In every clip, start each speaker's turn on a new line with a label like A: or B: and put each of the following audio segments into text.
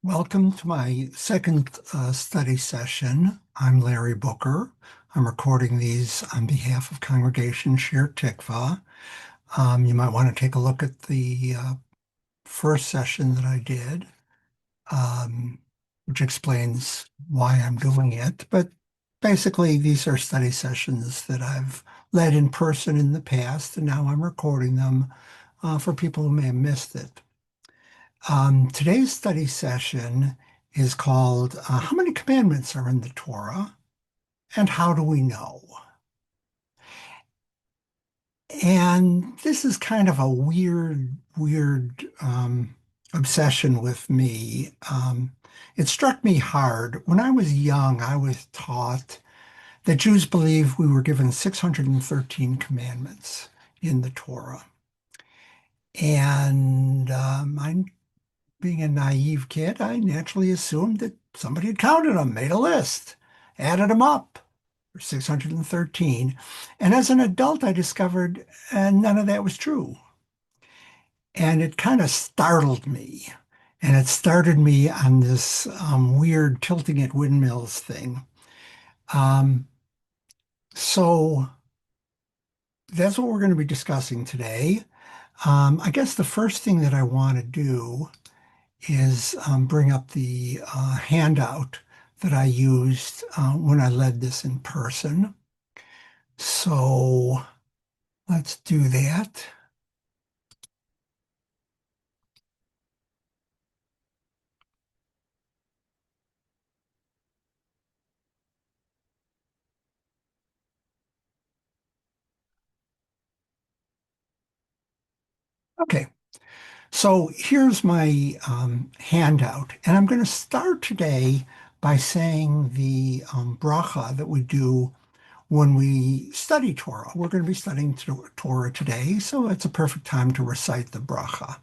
A: Welcome to my second study session. I'm Larry Booker. I'm recording these on behalf of Congregation Shir Tikva. You might want to take a look at the first session that I did, which explains why I'm doing it. But basically, these are study sessions that I've led in person in the past, and now I'm recording them for people who may have missed it. Today's study session is called How Many Commandments Are in the Torah and How Do We Know? And this is kind of a weird obsession with me. It struck me hard. When I was young, I was taught that Jews believe we were given 613 commandments in the Torah. And I being a naive kid, I naturally assumed that somebody had counted them, made a list, added them up. 613. And as an adult, I discovered none of that was true. And it kind of startled me. And it started me on this weird tilting at windmills thing. Um, so that's what we're going to be discussing today. I guess the first thing that I want to do is bring up the handout that I used when I led this in person. So let's do that. Okay, so here's my handout, and I'm going to start today by saying the bracha that we do when we study Torah. We're going to be studying Torah today, so it's a perfect time to recite the bracha.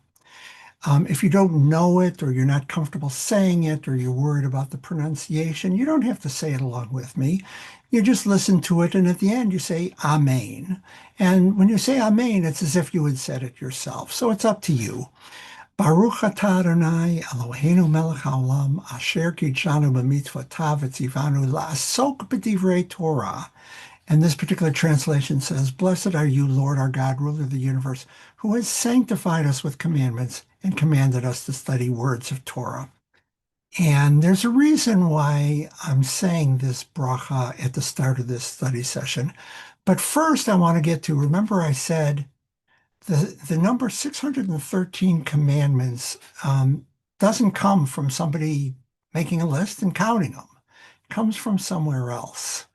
A: If you don't know it, or you're not comfortable saying it, or you're worried about the pronunciation, you don't have to say it along with me. You just listen to it, and at the end you say Amen. And when you say Amen, it's as if you had said it yourself. So it's up to you. Baruch atah Adonai Eloheinu melech haolam asher kidshanu b'mitzvotav v'tzivanu la'asok b'divrei Torah. And this particular translation says, Blessed are you, Lord our God, ruler of the universe, who has sanctified us with commandments and commanded us to study words of Torah. And there's a reason why I'm saying this bracha at the start of this study session. But first, I want to get to, remember I said the number 613 commandments doesn't come from somebody making a list and counting them. It comes from somewhere else.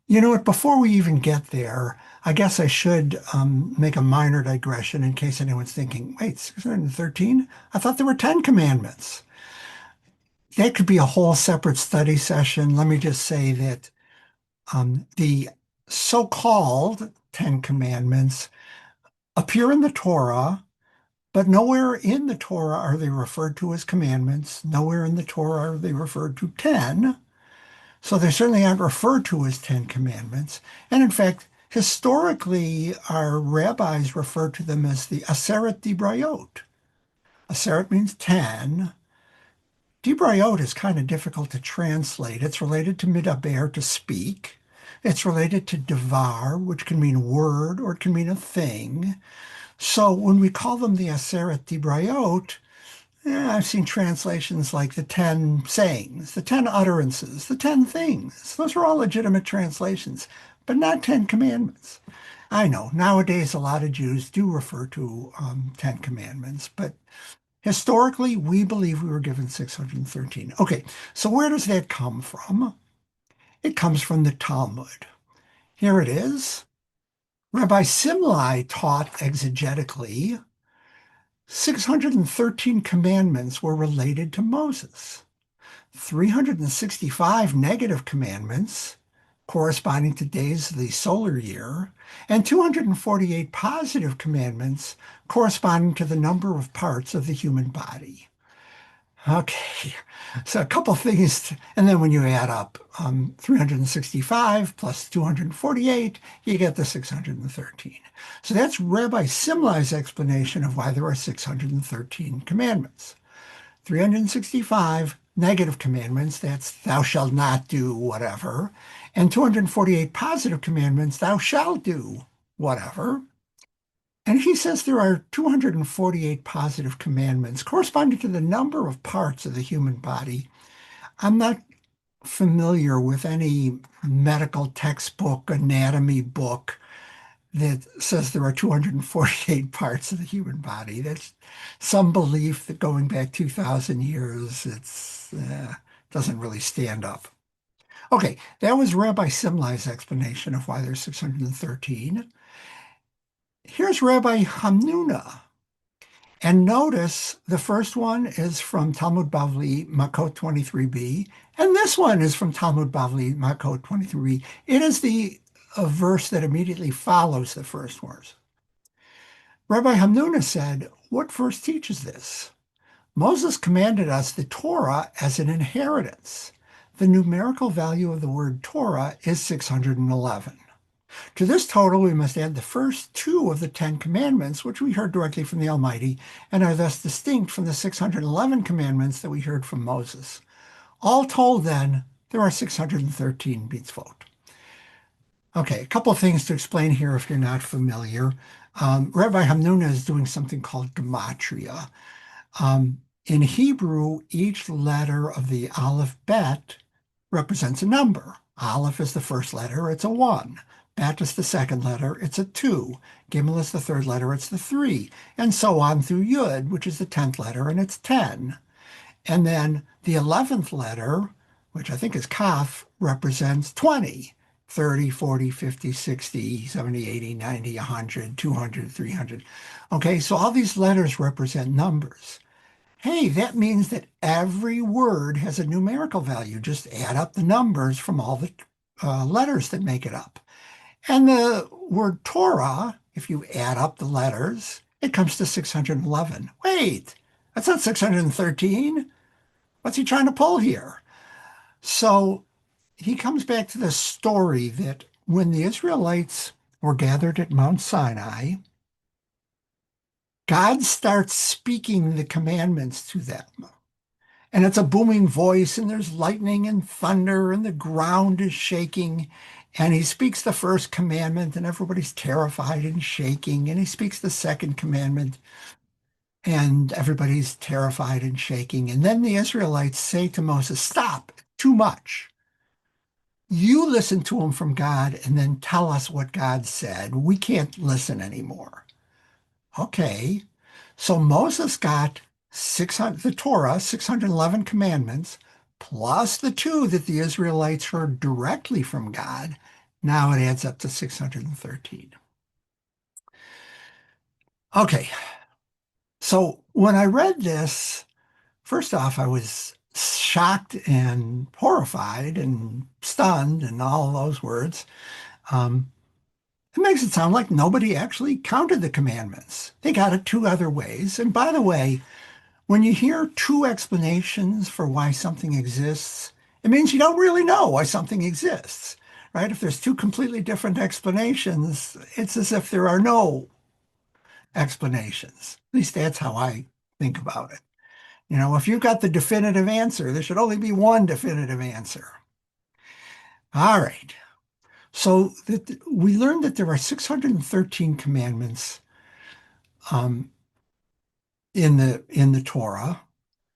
A: You know what? Before we even get there, I guess I should make a minor digression in case anyone's thinking, wait, 613? I thought there were 10 commandments. That could be a whole separate study session. Let me just say that the so-called 10 commandments appear in the Torah, but nowhere in the Torah are they referred to as commandments. Nowhere in the Torah are they referred to 10. So they certainly aren't referred to as 10 commandments. And in fact, historically, our rabbis refer to them as the Aseret Dibrayot. Aseret means 10. Dibrayot is kind of difficult to translate. It's related to midaber, to speak. It's related to devar, which can mean word or it can mean a thing. So when we call them the Aseret Dibrayot, I've seen translations like the 10 sayings, the 10 utterances, the 10 things. Those are all legitimate translations, but not 10 commandments. I know nowadays a lot of Jews do refer to 10 commandments, but historically we believe we were given 613. Okay, so where does that come from? It comes from the Talmud. Here it is. Rabbi Simlai taught exegetically 613 commandments were related to Moses. 365 negative commandments corresponding to days of the solar year, and 248 positive commandments corresponding to the number of parts of the human body. Okay, so a couple things, and then when you add up 365 plus 248, you get the 613. So that's Rabbi Simlai's explanation of why there are 613 commandments. 365 negative commandments, that's thou shalt not do whatever, and 248 positive commandments, thou shalt do whatever. And he says there are 248 positive commandments corresponding to the number of parts of the human body. I'm not familiar with any medical textbook, anatomy book that says there are 248 parts of the human body. That's some belief that going back 2,000 years, it's doesn't really stand up. Okay, that was Rabbi Simlai's explanation of why there's 613. Here's Rabbi Hamnuna. And notice the first one is from Talmud Bavli, Makot 23b, and this one is from Talmud Bavli, Makot 23b. It is the a verse that immediately follows the first verse. Rabbi Hamnuna said, what verse teaches this? Moses commanded us the Torah as an inheritance. The numerical value of the word Torah is 611. To this total, we must add the first two of the Ten Commandments, which we heard directly from the Almighty, and are thus distinct from the 611 commandments that we heard from Moses. All told, then, there are 613 mitzvot. Okay, a couple of things to explain here if you're not familiar. Rabbi Hamnuna is doing something called gematria. In Hebrew, each letter of the Aleph Bet represents a number. Aleph is the first letter, it's a 1. Bet is the second letter, it's a 2. Gimel is the third letter, it's the 3. And so on through Yud, which is the 10th letter, and it's 10. And then the 11th letter, which I think is Kaf, represents 20. 30, 40, 50, 60, 70, 80, 90, 100, 200, 300. Okay, so all these letters represent numbers. Hey, that means that every word has a numerical value. Just add up the numbers from all the letters that make it up. And the word Torah, if you add up the letters, it comes to 611. Wait, that's not 613. What's he trying to pull here? So he comes back to the story that when the Israelites were gathered at Mount Sinai, God starts speaking the commandments to them. And it's a booming voice, and there's lightning and thunder, and the ground is shaking. And he speaks the first commandment, and everybody's terrified and shaking. And he speaks the second commandment, and everybody's terrified and shaking. And then the Israelites say to Moses, stop, too much. You listen to him from God and then tell us what God said. We can't listen anymore. Okay. So Moses got 600, the Torah, 611 commandments, plus the two that the Israelites heard directly from God. Now it adds up to 613. Okay. So when I read this, first off, I was shocked and horrified and stunned and all those words. It makes it sound like nobody actually counted the commandments. They got it two other ways. And by the way, when you hear two explanations for why something exists, it means you don't really know why something exists, right? If there's two completely different explanations, it's as if there are no explanations. At least that's how I think about it. You know, if you've got the definitive answer, there should only be one definitive answer. All right. So we learned that there are 613 commandments in the Torah.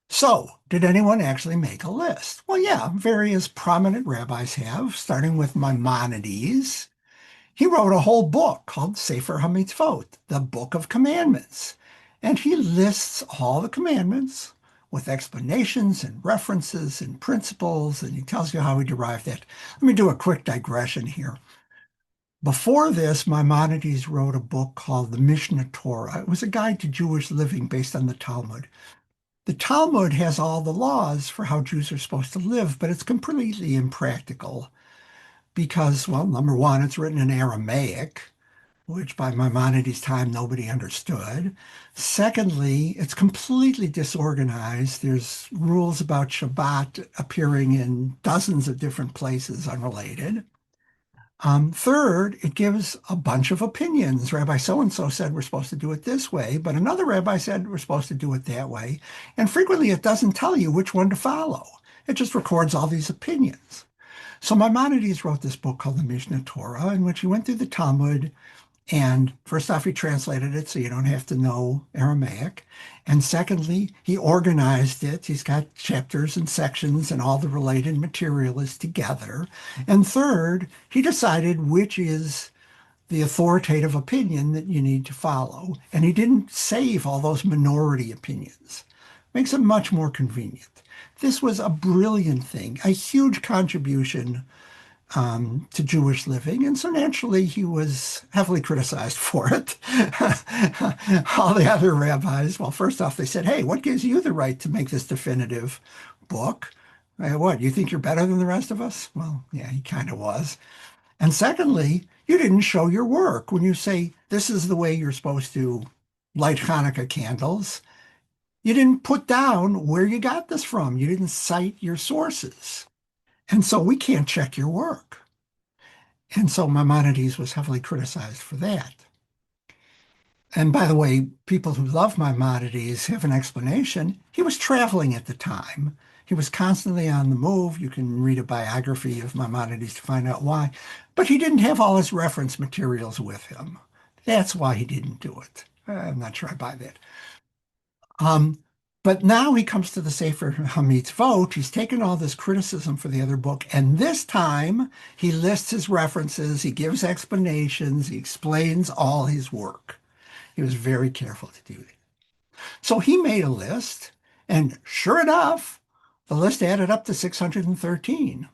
A: So, did anyone actually make a list? Well, yeah, various prominent rabbis have, starting with Maimonides. He wrote a whole book called Sefer HaMitzvot, the Book of Commandments. And he lists all the commandments with explanations and references and principles, and he tells you how he derived that. Let me do a quick digression here. Before this, Maimonides wrote a book called the Mishneh Torah. It was a guide to Jewish living based on the Talmud. The Talmud has all the laws for how Jews are supposed to live, but it's completely impractical because, well, number one, it's written in Aramaic, which by Maimonides' time nobody understood. Secondly, it's completely disorganized. There's rules about Shabbat appearing in dozens of different places unrelated. Third, it gives a bunch of opinions. Rabbi so-and-so said we're supposed to do it this way, but another rabbi said we're supposed to do it that way. And frequently it doesn't tell you which one to follow. It just records all these opinions. So Maimonides wrote this book called the Mishneh Torah, in which he went through the Talmud and first off, he translated it so you don't have to know Aramaic. And secondly, he organized it. He's got chapters and sections and all the related material is together. And third, he decided which is the authoritative opinion that you need to follow. And he didn't save all those minority opinions. Makes it much more convenient. This was a brilliant thing, a huge contribution to Jewish living. And so naturally, he was heavily criticized for it. All the other rabbis, well, first off, they said, hey, what gives you the right to make this definitive book? What, you think you're better than the rest of us? Well, yeah, he kind of was. And secondly, you didn't show your work. When you say this is the way you're supposed to light Hanukkah candles, you didn't put down where you got this from. You didn't cite your sources. And so we can't check your work. And so Maimonides was heavily criticized for that. And by the way, people who love Maimonides have an explanation. He was traveling at the time. He was constantly on the move. You can read a biography of Maimonides to find out why. But he didn't have all his reference materials with him. That's why he didn't do it. I'm not sure I buy that. Um, but now he comes to the Sefer HaMitzvot. He's taken all this criticism for the other book, and this time he lists his references, he gives explanations, he explains all his work. He was very careful to do that. So he made a list, and sure enough, the list added up to 613.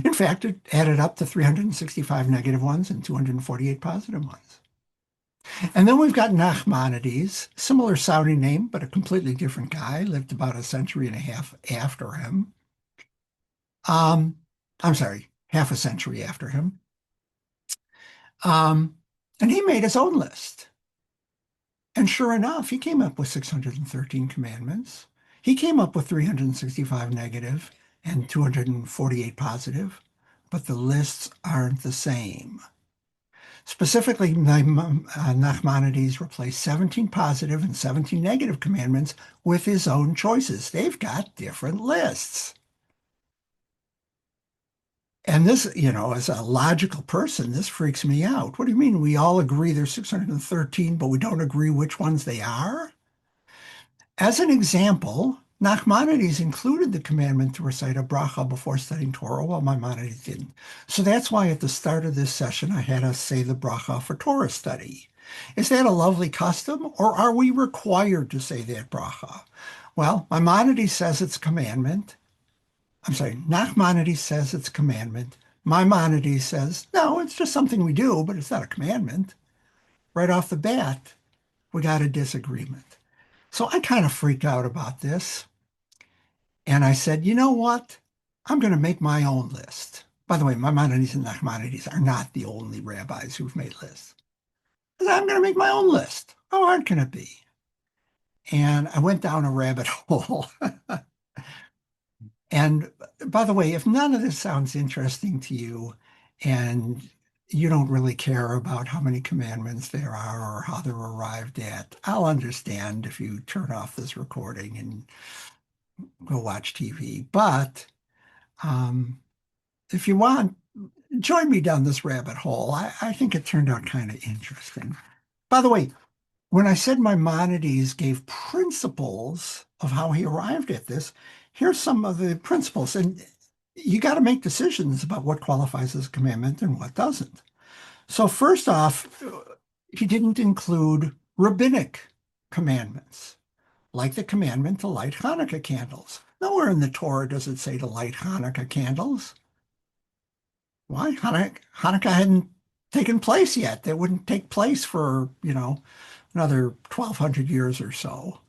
A: In fact, it added up to 365 negative ones and 248 positive ones. And then we've got Nachmanides, similar sounding name, but a completely different guy, lived about a century and a half after him. Um, I'm sorry, half a century after him. Um, and he made his own list. And sure enough, he came up with 613 commandments. He came up with 365 negative and 248 positive, but the lists aren't the same. Specifically, Nachmanides replaced 17 positive and 17 negative commandments with his own choices. They've got different lists. And this, as a logical person, this freaks me out. What do you mean we all agree there's 613, but we don't agree which ones they are? As an example, Nachmanides included the commandment to recite a bracha before studying Torah, while Maimonides didn't. So that's why at the start of this session, I had us say the bracha for Torah study. Is that a lovely custom, or are we required to say that bracha? Well, Maimonides says it's commandment. I'm sorry, Nachmanides says it's commandment. Maimonides says, no, it's just something we do, but it's not a commandment. Right off the bat, we got a disagreement. So I kind of freaked out about this. And I said, you know what? I'm going to make my own list. By the way, Maimonides and Nachmanides are not the only rabbis who've made lists. I said, I'm going to make my own list. How hard can it be? And I went down a rabbit hole. And by the way, if none of this sounds interesting to you and you don't really care about how many commandments there are or how they're arrived at, I'll understand if you turn off this recording and go watch TV. But if you want, join me down this rabbit hole. I think it turned out kind of interesting. By the way, when I said Maimonides gave principles of how he arrived at this, here's some of the principles. And you got to make decisions about what qualifies as a commandment and what doesn't. So first off, he didn't include rabbinic commandments, like the commandment to light Hanukkah candles. Nowhere in the Torah does it say to light Hanukkah candles. Why? Hanukkah hadn't taken place yet. That wouldn't take place for, another 1,200 years or so.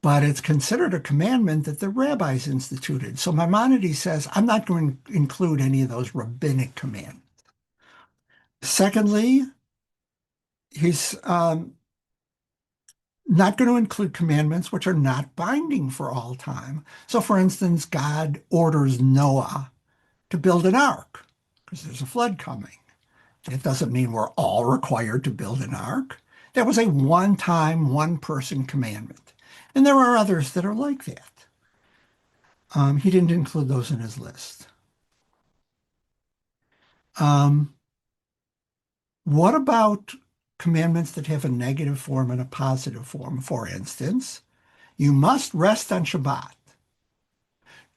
A: But it's considered a commandment that the rabbis instituted. So Maimonides says, I'm not going to include any of those rabbinic commandments. Secondly, he's not going to include commandments which are not binding for all time. So for instance, God orders Noah to build an ark. because there's a flood coming. That doesn't mean we're all required to build an ark. That was a one-time, one-person commandment. And there are others that are like that. He didn't include those in his list. Um, what about commandments that have a negative form and a positive form? For instance, you must rest on Shabbat.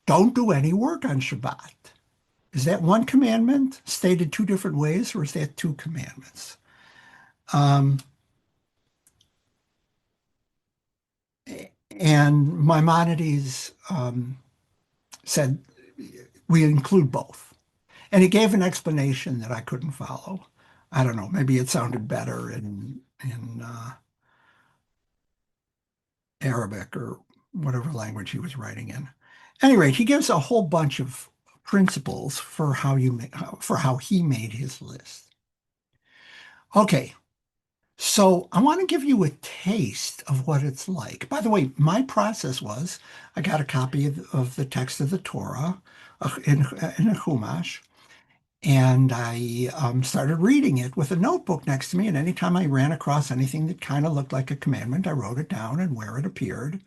A: Don't do any work on Shabbat. Is that one commandment stated two different ways, or is that two commandments? Um, and Maimonides said we include both. And he gave an explanation that I couldn't follow. I don't know, maybe it sounded better in Arabic or whatever language he was writing in. At any rate, he gives a whole bunch of principles for how he made his list. Okay, so I want to give you a taste of what it's like. By the way, my process was I got a copy of the text of the Torah in a Chumash, and I started reading it with a notebook next to me. And anytime I ran across anything that kind of looked like a commandment, I wrote it down and where it appeared.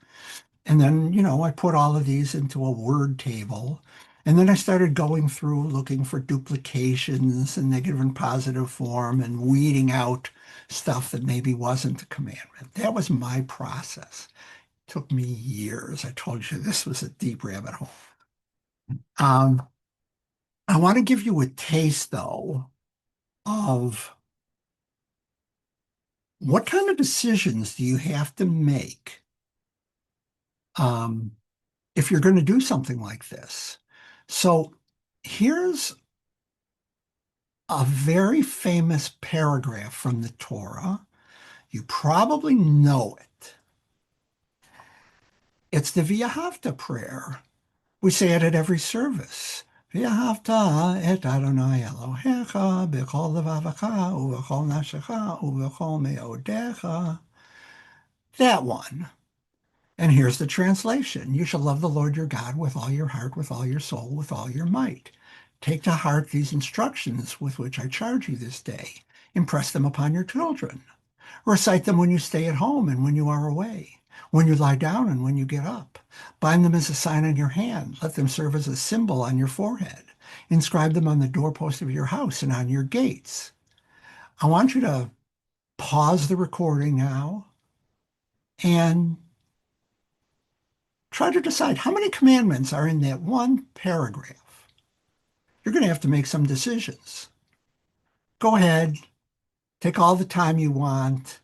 A: And then, I put all of these into a word table. And then I started going through looking for duplications and negative and positive form and weeding out stuff that maybe wasn't a commandment. That was my process. It took me years. I told you this was a deep rabbit hole. Um, I want to give you a taste, though, of what kind of decisions do you have to make um, if you're going to do something like this. So here's a very famous paragraph from the Torah. You probably know it. It's the V'ahavta prayer. We say it at every service. V'ahavta et Adonai Elohecha b'chol levavacha u'b'chol nafshecha u'b'chol me'odecha. That one. And here's the translation. You shall love the Lord your God with all your heart, with all your soul, with all your might. Take to heart these instructions with which I charge you this day. Impress them upon your children. Recite them when you stay at home and when you are away, when you lie down and when you get up. Bind them as a sign on your hand. Let them serve as a symbol on your forehead. Inscribe them on the doorpost of your house and on your gates. I want you to pause the recording now and try to decide how many commandments are in that one paragraph. You're going to have to make some decisions. Go ahead, take all the time you want.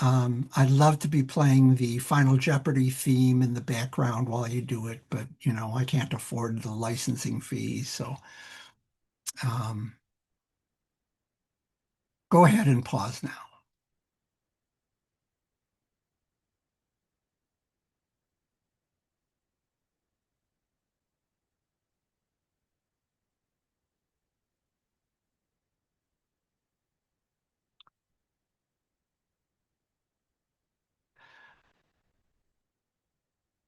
A: I'd love to be playing the Final Jeopardy theme in the background while you do it, but I can't afford the licensing fees. So um, go ahead and pause now.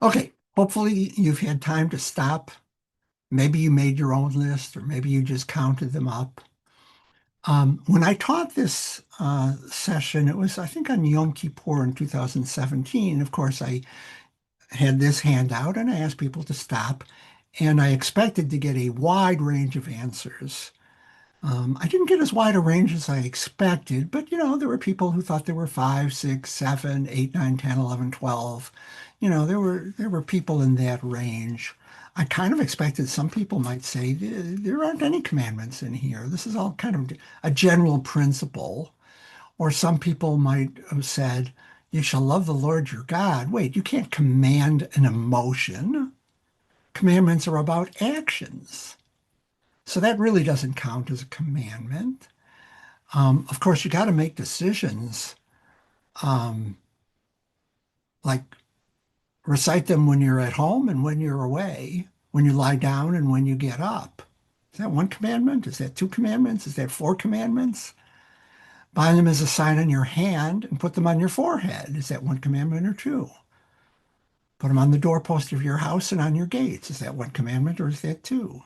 A: Okay, hopefully you've had time to stop. Maybe you made your own list, or maybe you just counted them up. When I taught this session, it was, I think, on Yom Kippur in 2017. Of course, I had this handout and I asked people to stop, and I expected to get a wide range of answers. I didn't get as wide a range as I expected, but there were people who thought there were 5, 6, 7, 8, 9, 10, 11, 12. There were people in that range. I kind of expected some people might say there aren't any commandments in here. This is all kind of a general principle. Or some people might have said, you shall love the Lord your God. Wait, you can't command an emotion. Commandments are about actions. So that really doesn't count as a commandment. Of course, you got to make decisions, um, like recite them when you're at home and when you're away, when you lie down and when you get up. Is that one commandment? Is that two commandments? Is that four commandments? Bind them as a sign on your hand and put them on your forehead. Is that one commandment or two? Put them on the doorpost of your house and on your gates. Is that one commandment or is that two?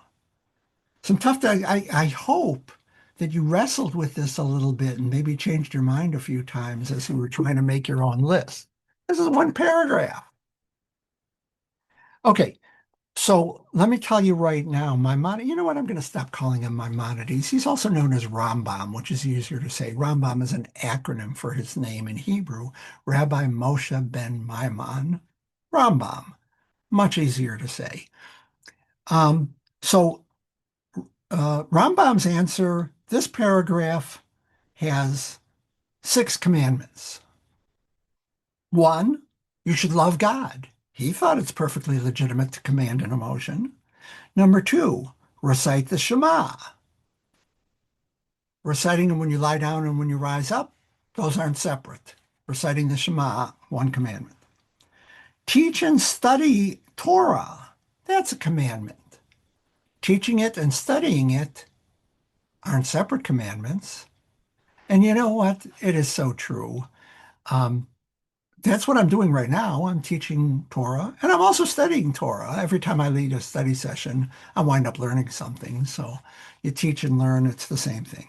A: Some tough, I hope that you wrestled with this a little bit and maybe changed your mind a few times as you were trying to make your own list. This is one paragraph. Okay, so let me tell you right now, you know what? I'm going to stop calling him Maimonides. He's also known as Rambam, which is easier to say. Rambam is an acronym for his name in Hebrew, Rabbi Moshe ben Maimon. Rambam, much easier to say. Um, so Rambam's answer, this paragraph has six commandments. One, you should love God. He thought it's perfectly legitimate to command an emotion. Number two, recite the Shema. Reciting them when you lie down and when you rise up, those aren't separate. Reciting the Shema, one commandment. Teach and study Torah. That's a commandment. Teaching it and studying it aren't separate commandments. And you know what? It is so true. Um, that's what I'm doing right now. I'm teaching Torah and I'm also studying Torah. Every time I lead a study session, I wind up learning something. So you teach and learn, it's the same thing.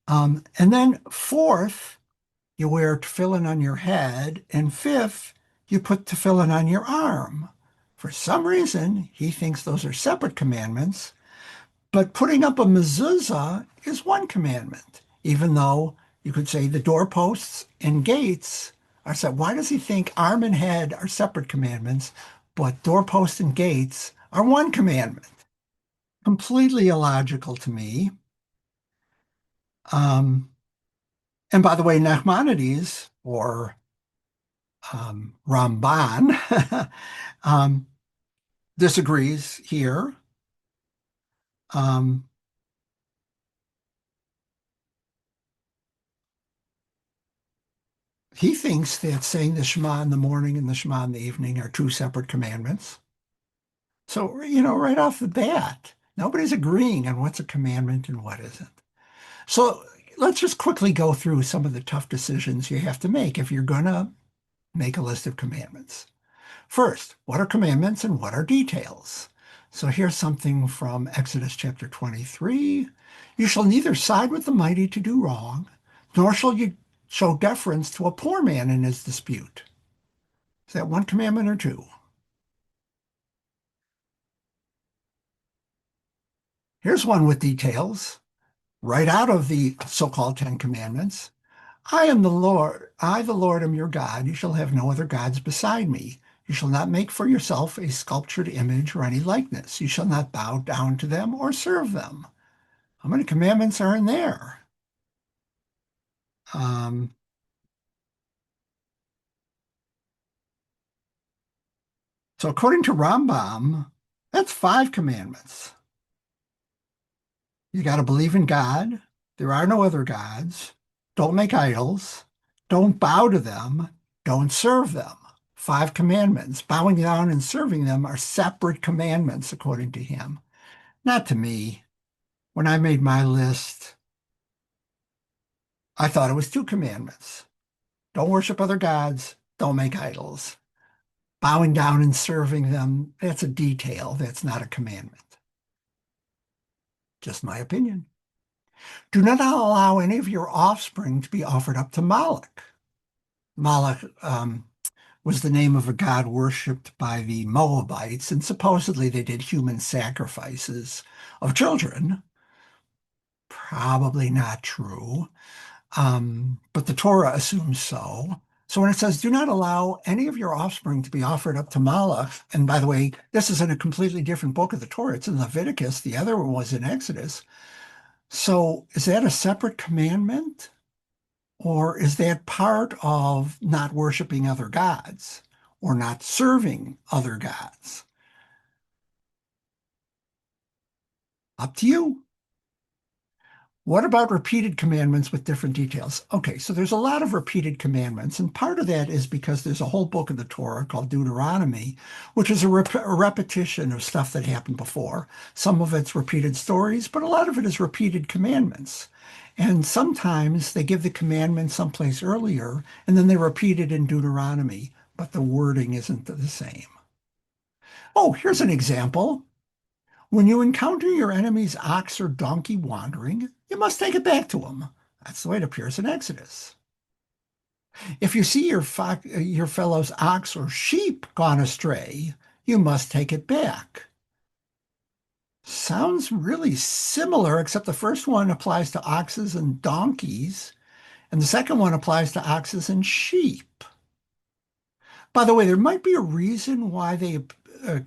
A: And then fourth, you wear tefillin on your head. And fifth, you put tefillin on your arm. For some reason, he thinks those are separate commandments, but putting up a mezuzah is one commandment, even though you could say the doorposts and gates are set. Why does he think arm and head are separate commandments, but doorposts and gates are one commandment? Completely illogical to me. Um, and by the way, Nachmanides or Ramban um, disagrees here. Um, he thinks that saying the Shema in the morning and the Shema in the evening are two separate commandments. So, right off the bat, nobody's agreeing on what's a commandment and what isn't. So let's just quickly go through some of the tough decisions you have to make if you're going to make a list of commandments. First, what are commandments and what are details? So here's something from Exodus chapter 23. You shall neither side with the mighty to do wrong, nor shall you show deference to a poor man in his dispute. Is that one commandment or two? Here's one with details, right out of the so-called Ten Commandments. I am the Lord, I the Lord am your God. You shall have no other gods beside me. You shall not make for yourself a sculptured image or any likeness. You shall not bow down to them or serve them. How many commandments are in there? Um, so according to Rambam, that's five commandments. You got to believe in God. There are no other gods. Don't make idols. Don't bow to them. Don't serve them. Five commandments. Bowing down and serving them are separate commandments, according to him. Not to me. When I made my list, I thought it was two commandments. Don't worship other gods. Don't make idols. Bowing down and serving them, that's a detail. That's not a commandment. Just my opinion. Do not allow any of your offspring to be offered up to Moloch. Moloch was the name of a god worshipped by the Moabites, and supposedly they did human sacrifices of children. Probably not true, but the Torah assumes so. So when it says, do not allow any of your offspring to be offered up to Moloch, and by the way, this is in a completely different book of the Torah. It's in Leviticus. The other one was in Exodus. So is that a separate commandment? Or is that part of not worshiping other gods or not serving other gods? Up to you. What about repeated commandments with different details? Okay, so there's a lot of repeated commandments, and part of that is because there's a whole book of the Torah called Deuteronomy, which is a repetition of stuff that happened before. Some of it's repeated stories, but a lot of it is repeated commandments. And sometimes they give the commandment someplace earlier, and then they repeat it in Deuteronomy, but the wording isn't the same. Oh, here's an example. When you encounter your enemy's ox or donkey wandering, you must take it back to him. That's the way it appears in Exodus. If you see your fellow's ox or sheep gone astray, you must take it back. Sounds really similar, except the first one applies to oxes and donkeys, and the second one applies to oxes and sheep. By the way, there might be a reason why the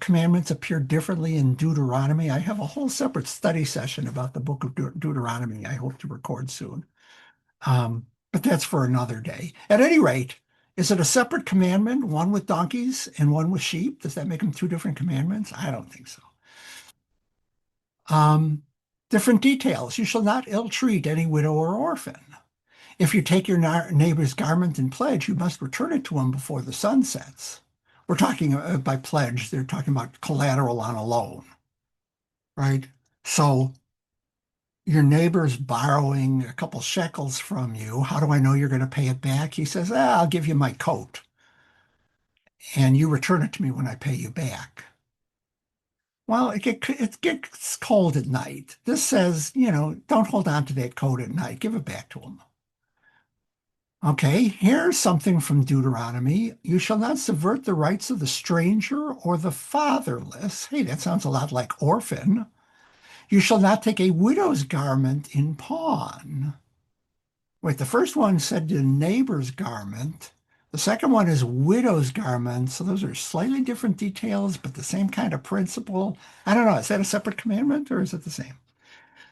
A: commandments appear differently in Deuteronomy. I have a whole separate study session about the book of Deuteronomy I hope to record soon. But that's for another day. At any rate, is it a separate commandment, one with donkeys and one with sheep? Does that make them two different commandments? I don't think so. Um, Different details. You shall not ill-treat any widow or orphan. If you take your neighbor's garment in pledge, you must return it to him before the sun sets. We're talking by pledge, they're talking about collateral on a loan, right? So your neighbor's borrowing a couple shekels from you. How do I know you're going to pay it back? He says, I'll give you my coat and you return it to me when I pay you back. Well, it gets cold at night. This says, don't hold on to that coat at night. Give it back to him. Okay, here's something from Deuteronomy. You shall not subvert the rights of the stranger or the fatherless. Hey, that sounds a lot like orphan. You shall not take a widow's garment in pawn. Wait, the first one said the neighbor's garment. The second one is widow's garment. So those are slightly different details, but the same kind of principle. I don't know. Is that a separate commandment or is it the same?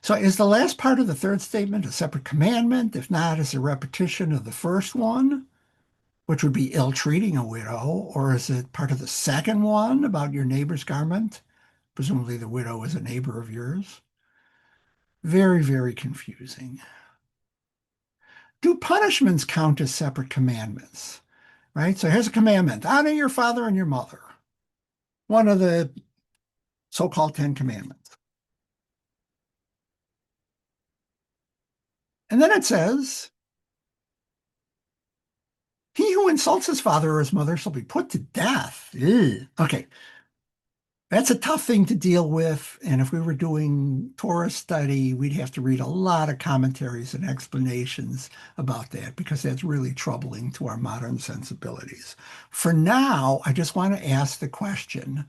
A: So is the last part of the third statement a separate commandment? If not, is a repetition of the first one, which would be ill-treating a widow, or is it part of the second one about your neighbor's garment? Presumably the widow is a neighbor of yours. Very, very confusing. Do punishments count as separate commandments? Right? So here's a commandment: honor your father and your mother. One of the so-called Ten Commandments. And then it says, he who insults his father or his mother shall be put to death. Ew. Okay, that's a tough thing to deal with. And if we were doing Torah study, we'd have to read a lot of commentaries and explanations about that because that's really troubling to our modern sensibilities. For now, I just want to ask the question,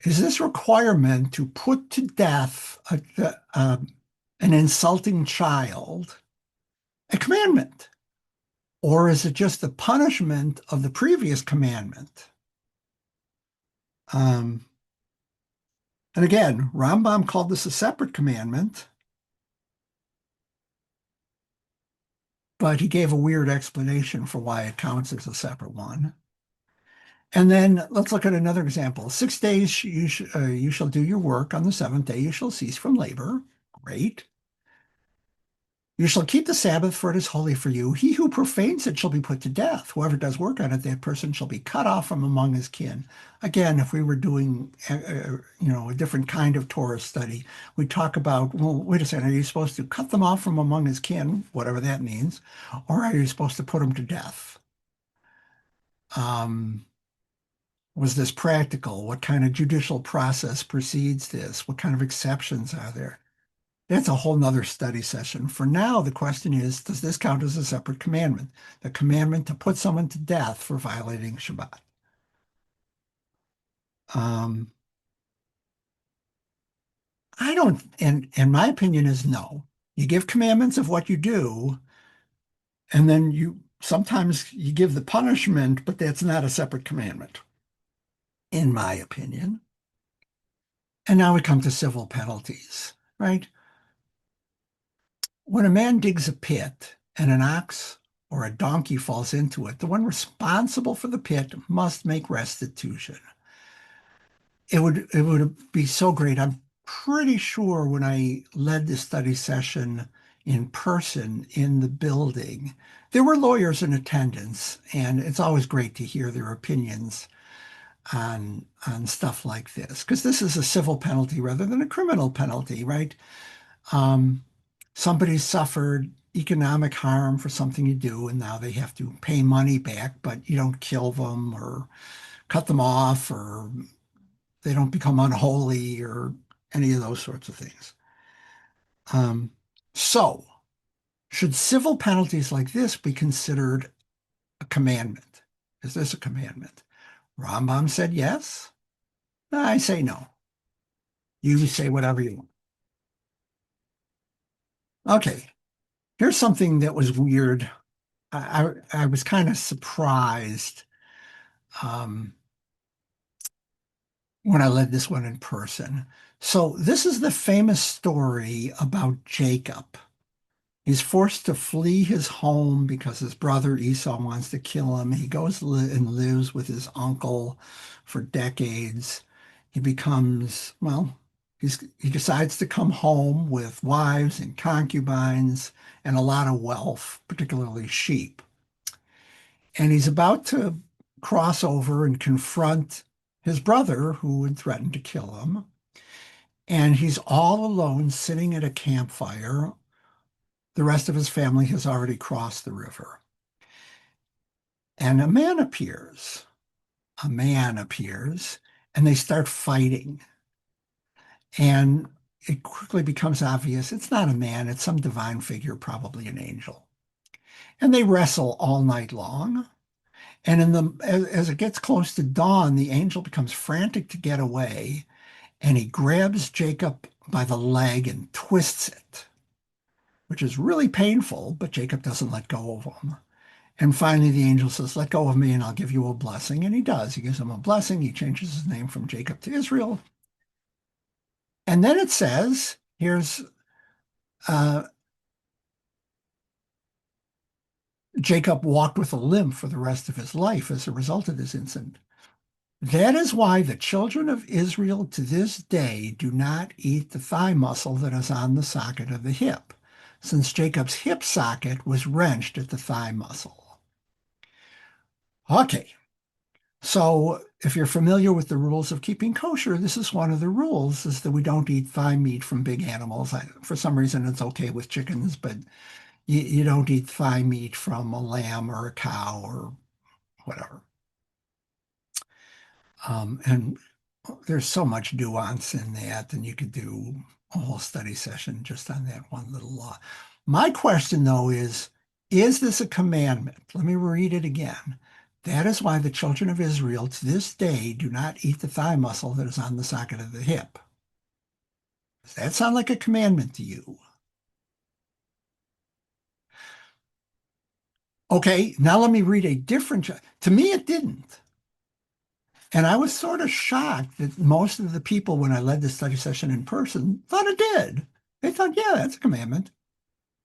A: is this requirement to put to death an insulting child a commandment? Or is it just the punishment of the previous commandment? Um, and again, Rambam called this a separate commandment, but he gave a weird explanation for why it counts as a separate one. And then let's look at another example. 6 days you shall do your work. On the seventh day you shall cease from labor. Great. You shall keep the Sabbath, for it is holy for you. He who profanes it shall be put to death. Whoever does work on it, that person shall be cut off from among his kin. Again, if we were doing, a different kind of Torah study, we'd talk about, well, wait a second, are you supposed to cut them off from among his kin, whatever that means, or are you supposed to put them to death? Um, was this practical? What kind of judicial process precedes this? What kind of exceptions are there? That's a whole nother study session. For now, the question is, does this count as a separate commandment? The commandment to put someone to death for violating Shabbat. Um, I don't, and my opinion is no. You give commandments of what you do, and then sometimes you give the punishment, but that's not a separate commandment, in my opinion. And now we come to civil penalties, right? When a man digs a pit and an ox or a donkey falls into it, the one responsible for the pit must make restitution. It would be so great. I'm pretty sure when I led this study session in person in the building, there were lawyers in attendance, and it's always great to hear their opinions on stuff like this, because this is a civil penalty rather than a criminal penalty, right? Um, Somebody suffered economic harm for something you do, and now they have to pay money back, but you don't kill them or cut them off or they don't become unholy or any of those sorts of things. Um, so, should civil penalties like this be considered a commandment? Is this a commandment? Rambam said yes. I say no. You say whatever you want. Okay, here's something that was weird. I was kind of surprised um, when I led this one in person. So this is the famous story about Jacob. He's forced to flee his home because his brother Esau wants to kill him. He goes and lives with his uncle for decades. He becomes, well, he decides to come home with wives and concubines and a lot of wealth, particularly sheep. And he's about to cross over and confront his brother who would threaten to kill him. And he's all alone sitting at a campfire. The rest of his family has already crossed the river. And a man appears, and they start fighting. And it quickly becomes obvious it's not a man, it's some divine figure, probably an angel. And they wrestle all night long. And as it gets close to dawn, the angel becomes frantic to get away, and he grabs Jacob by the leg and twists it, which is really painful, but Jacob doesn't let go of him. And finally, the angel says, "Let go of me and I'll give you a blessing." And he does. He gives him a blessing. He changes his name from Jacob to Israel. And then it says, here's uh, Jacob walked with a limp for the rest of his life as a result of this incident. That is why the children of Israel to this day do not eat the thigh muscle that is on the socket of the hip, since Jacob's hip socket was wrenched at the thigh muscle. Okay, so if you're familiar with the rules of keeping kosher, this is one of the rules, is that we don't eat thigh meat from big animals. For some reason, it's okay with chickens, but you don't eat thigh meat from a lamb or a cow or whatever. And there's so much nuance in that, and you could do a whole study session just on that one little law. My question, though, is this a commandment? Let me read it again. That is why the children of Israel to this day do not eat the thigh muscle that is on the socket of the hip. Does that sound like a commandment to you? Okay, now let me read a different. To me, it didn't. And I was sort of shocked that most of the people, when I led the study session in person, thought it did. They thought, yeah, that's a commandment.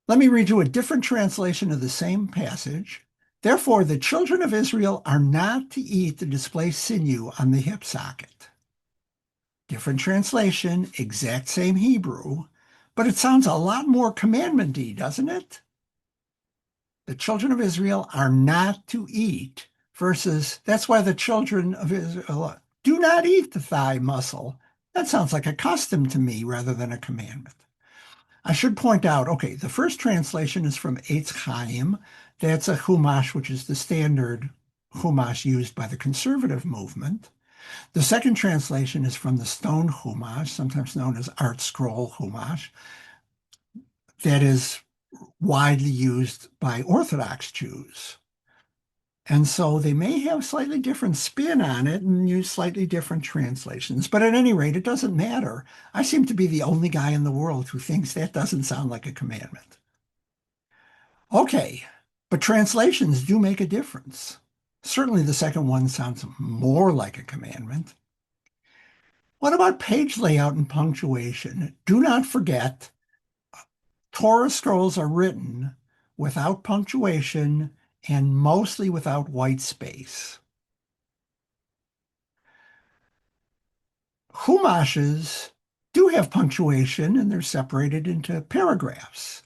A: Let me read you a different translation of the same passage. Therefore, the children of Israel are not to eat the displaced sinew on the hip socket. Different translation, exact same Hebrew, but it sounds a lot more commandment-y, doesn't it? The children of Israel are not to eat versus that's why the children of Israel do not eat the thigh muscle. That sounds like a custom to me rather than a commandment. I should point out, okay, the first translation is from Eitz Chaim. That's a Chumash, which is the standard Chumash used by the conservative movement. The second translation is from the Stone Chumash, sometimes known as Art Scroll Chumash. That is widely used by Orthodox Jews. And so they may have slightly different spin on it and use slightly different translations. But at any rate, it doesn't matter. I seem to be the only guy in the world who thinks that doesn't sound like a commandment. Okay, but translations do make a difference. Certainly the second one sounds more like a commandment. What about page layout and punctuation? Do not forget, Torah scrolls are written without punctuation and mostly without white space. Chumashes do have punctuation and they're separated into paragraphs,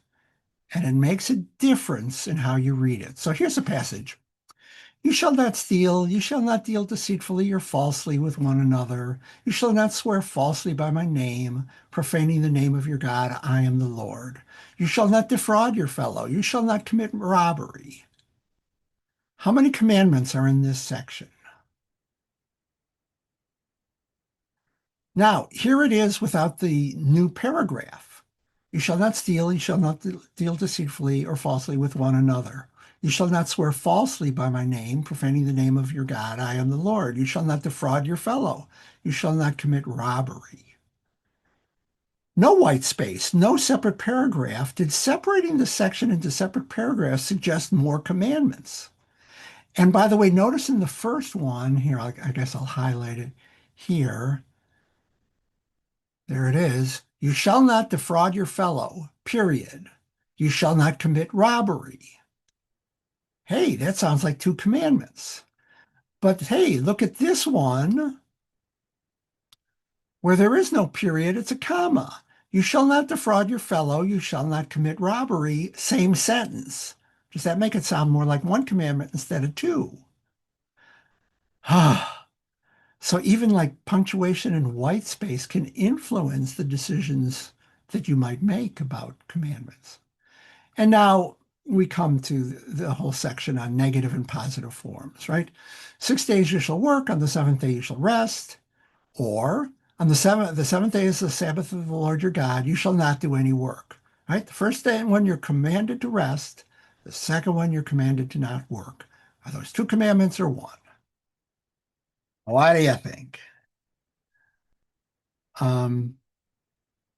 A: and it makes a difference in how you read it. So here's a passage. You shall not steal, you shall not deal deceitfully or falsely with one another. You shall not swear falsely by my name, profaning the name of your God. I am the Lord. You shall not defraud your fellow. You shall not commit robbery. How many commandments are in this section? Now, here it is without the new paragraph. You shall not steal, you shall not deal deceitfully or falsely with one another. You shall not swear falsely by my name, profaning the name of your God. I am the Lord. You shall not defraud your fellow. You shall not commit robbery. No white space, no separate paragraph. Did separating the section into separate paragraphs suggest more commandments? And by the way, notice in the first one here, I guess I'll highlight it here. There it is. You shall not defraud your fellow, period. You shall not commit robbery. Hey, that sounds like two commandments. But hey, look at this one where there is no period, it's a comma. You shall not defraud your fellow, you shall not commit robbery, same sentence. Does that make it sound more like one commandment instead of two? So even like punctuation and white space can influence the decisions that you might make about commandments. And now we come to the whole section on negative and positive forms, right? 6 days you shall work, on the seventh day you shall rest, or on the seventh day is the Sabbath of the Lord your God, you shall not do any work, right? The first day when you're commanded to rest, the second one you're commanded to not work. Are those two commandments or one? What do you think? Um,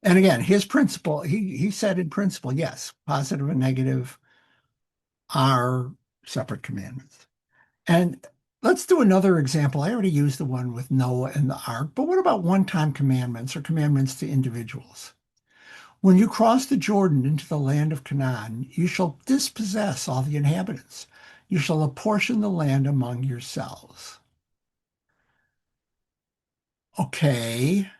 A: and again, his principle, he said in principle, yes, positive and negative are separate commandments. And let's do another example. I already used the one with Noah and the ark, but what about one-time commandments or commandments to individuals? When you cross the Jordan into the land of Canaan, you shall dispossess all the inhabitants. You shall apportion the land among yourselves. Okay.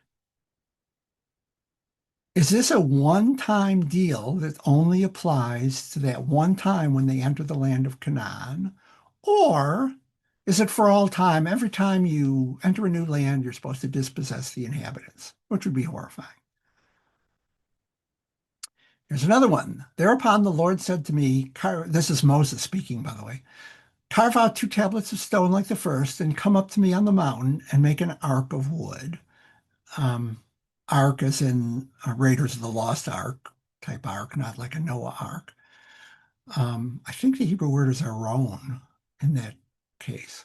A: Is this a one-time deal that only applies to that one time when they enter the land of Canaan? Or is it for all time? Every time you enter a new land, you're supposed to dispossess the inhabitants, which would be horrifying. Here's another one. Thereupon the Lord said to me, this is Moses speaking, by the way, carve out 2 tablets of stone like the first and come up to me on the mountain and make an ark of wood. Um, Ark as in Raiders of the Lost Ark type ark, not like a Noah ark. I think the Hebrew word is aron in that case.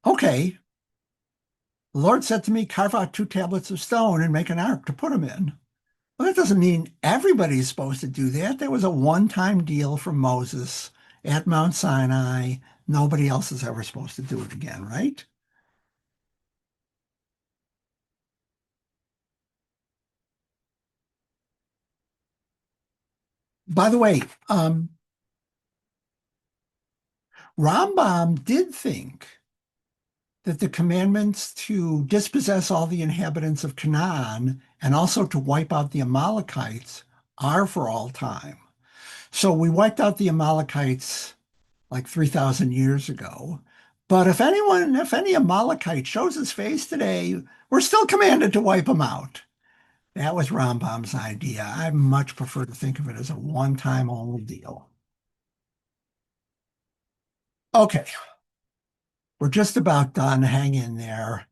A: Okay, the Lord said to me, carve out 2 tablets of stone and make an ark to put them in. Well, that doesn't mean everybody's supposed to do that. That was a one-time deal from Moses at Mount Sinai. Nobody else is ever supposed to do it again, right? By the way, Rambam did think that the commandments to dispossess all the inhabitants of Canaan and also to wipe out the Amalekites are for all time. So we wiped out the Amalekites like 3,000 years ago. But if any Amalekite shows his face today, we're still commanded to wipe him out. That was Rambam's idea. I much prefer to think of it as a one-time only deal. Okay, we're just about done. Hang in there.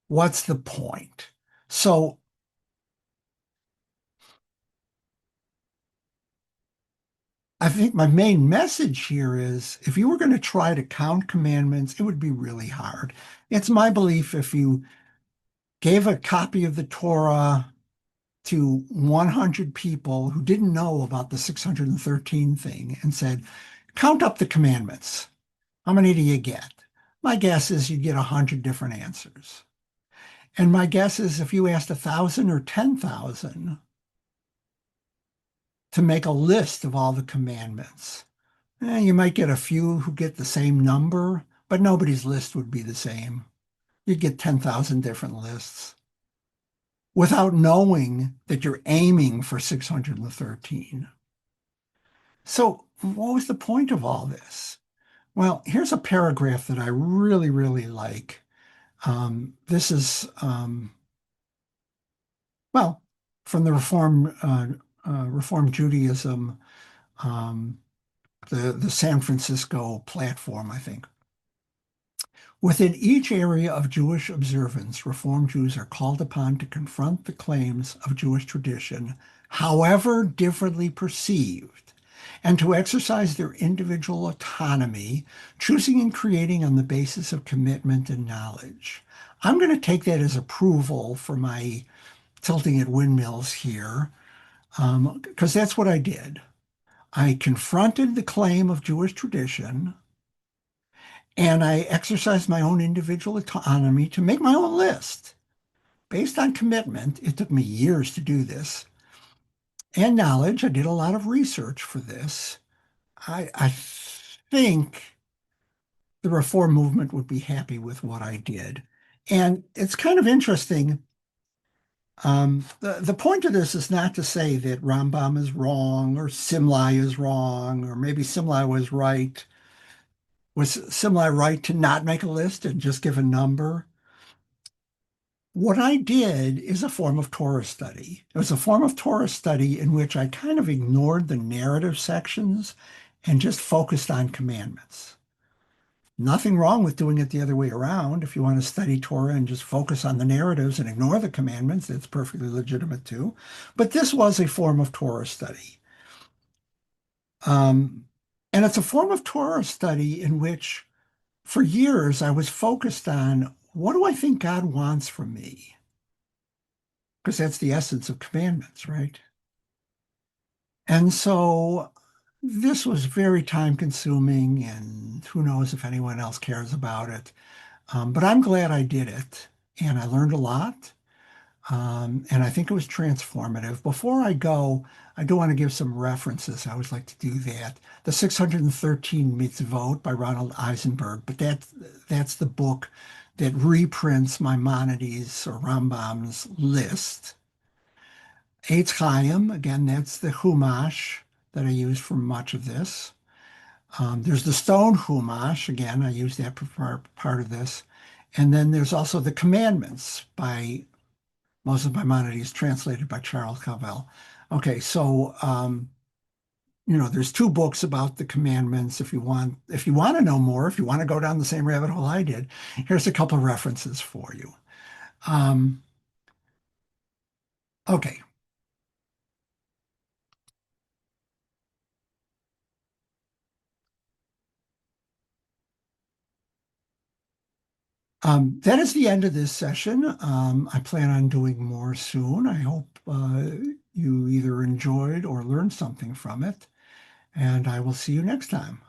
A: What's the point? So I think my main message here is if you were going to try to count commandments, it would be really hard. It's my belief if you gave a copy of the Torah to 100 people who didn't know about the 613 thing and said, count up the commandments. How many do you get? My guess is you'd get 100 different answers. And my guess is if you asked 1,000 or 10,000 to make a list of all the commandments, you might get a few who get the same number, but nobody's list would be the same. You'd get 10,000 different lists without knowing that you're aiming for 613. So what was the point of all this? Well, here's a paragraph that I really, really like. This is, well, from the Reform Judaism, the San Francisco platform, I think. Within each area of Jewish observance, Reform Jews are called upon to confront the claims of Jewish tradition, however differently perceived, and to exercise their individual autonomy, choosing and creating on the basis of commitment and knowledge. I'm going to take that as approval for my tilting at windmills here, because that's what I did. I confronted the claim of Jewish tradition, and I exercised my own individual autonomy to make my own list based on commitment. It took me years to do this, and knowledge. I did a lot of research for this. I think the reform movement would be happy with what I did. And it's kind of interesting. The point of this is not to say that Rambam is wrong or Simlai is wrong, or maybe Simlai was right. Was Simlai right to not make a list and just give a number? What I did is a form of Torah study. It was a form of Torah study in which I kind of ignored the narrative sections and just focused on commandments. Nothing wrong with doing it the other way around. If you want to study Torah and just focus on the narratives and ignore the commandments, that's perfectly legitimate too. But this was a form of Torah study. Um, and it's a form of Torah study in which, for years, I was focused on what do I think God wants from me? Because that's the essence of commandments, right? And so this was very time consuming, and who knows if anyone else cares about it. But I'm glad I did it, and I learned a lot. And I think it was transformative. Before I go, I do want to give some references. I always like to do that. The 613 Mitzvot by Ronald Eisenberg, but that's the book that reprints Maimonides or Rambam's list. Eitz Chaim, again, that's the Chumash that I use for much of this. There's the Stone Chumash, again, I use that for part of this. And then there's also the Commandments by Moses Maimonides, translated by Charles Cavell. Okay, so there's two books about the commandments. If you want to know more, if you want to go down the same rabbit hole I did, here's a couple of references for you. Um, okay, that is the end of this session. I plan on doing more soon. I hope you either enjoyed or learned something from it, and I will see you next time.